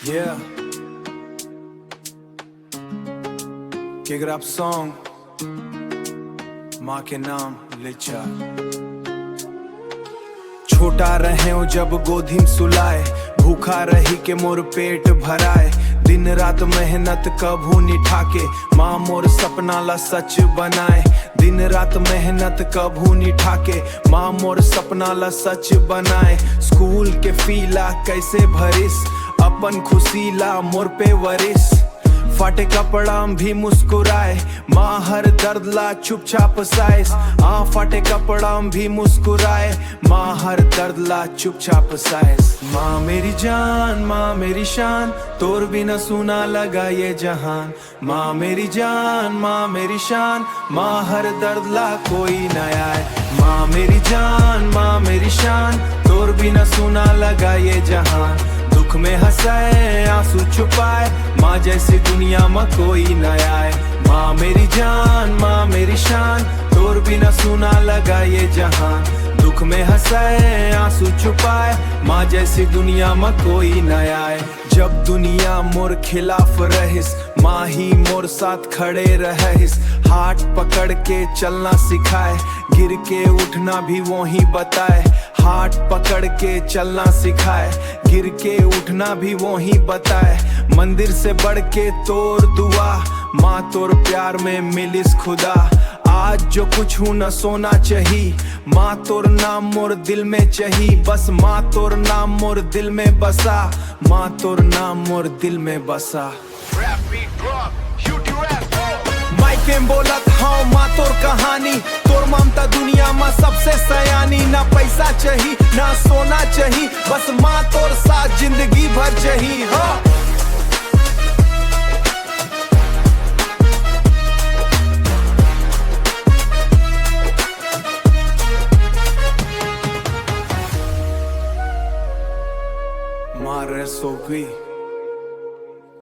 Yeah. Kick it up song. माँ के नाम लिचा। छोटा रहे हो जब गोदी सुलाए, भूखा रही के मोर पेट भराए। दिन रात मेहनत कभू निठाके, माँ मोर सपना ला सच बनाए। दिन रात मेहनत कभू निठाके, माँ मोर सपना ला सच बनाए। स्कूल के फीला कैसे भरिस, अपन खुशी ला मोर पे वरिस। फाटे कपड़ा भी मुस्कुराए, माँ हर दर्द ला चुपचाप साइस। फाटे कपड़ा भी मुस्कुराए, माँ हर दर्द ला चुपचाप साइस। माँ मेरी जान, माँ मेरी शान, तोर बिना सुना लगा ये जहान। माँ मेरी जान, माँ मेरी शान, माँ हर दर्द ला कोई न आए। माँ मेरी जान, माँ मेरी शान, तोर बिना सुना लगा ये जहान। दुख में हंसाए आंसू छुपाए, माँ जैसी दुनिया में कोई न आए। माँ मेरी जान, माँ मेरी शान, तोर बिना सुना लगा ये जहान। दुख में हंसाए आंसू छुपाए, माँ जैसी दुनिया में कोई न आए। जब दुनिया मोर खिलाफ रहिस, माँ ही मोर साथ खड़े रहिस। हाथ पकड़ के चलना सिखाए, गिर के उठना भी वो ही बताए। हाथ पकड़ के चलना सिखाए, गिर के उठना भी वो ही बताए। मंदिर से बढ़ के तोर दुआ, माँ तोर प्यार में मिलिस खुदा। आज जो कुछ हूँ न सोना चाहिए, माँ तोर नाम मोर दिल में चाहिए। बस माँ तोर नाम मोर दिल में बसा, माँ तोर नाम मोर दिल में बसा। माइके बोलत हाँ माँ तोर कहानी, तोर ममता दुनिया में सबसे सयानी। ना पैसा चाहिए ना सोना चाहिए, बस माँ तोर साथ जिंदगी भर चाहिए। हाँ माँ रे सो गई।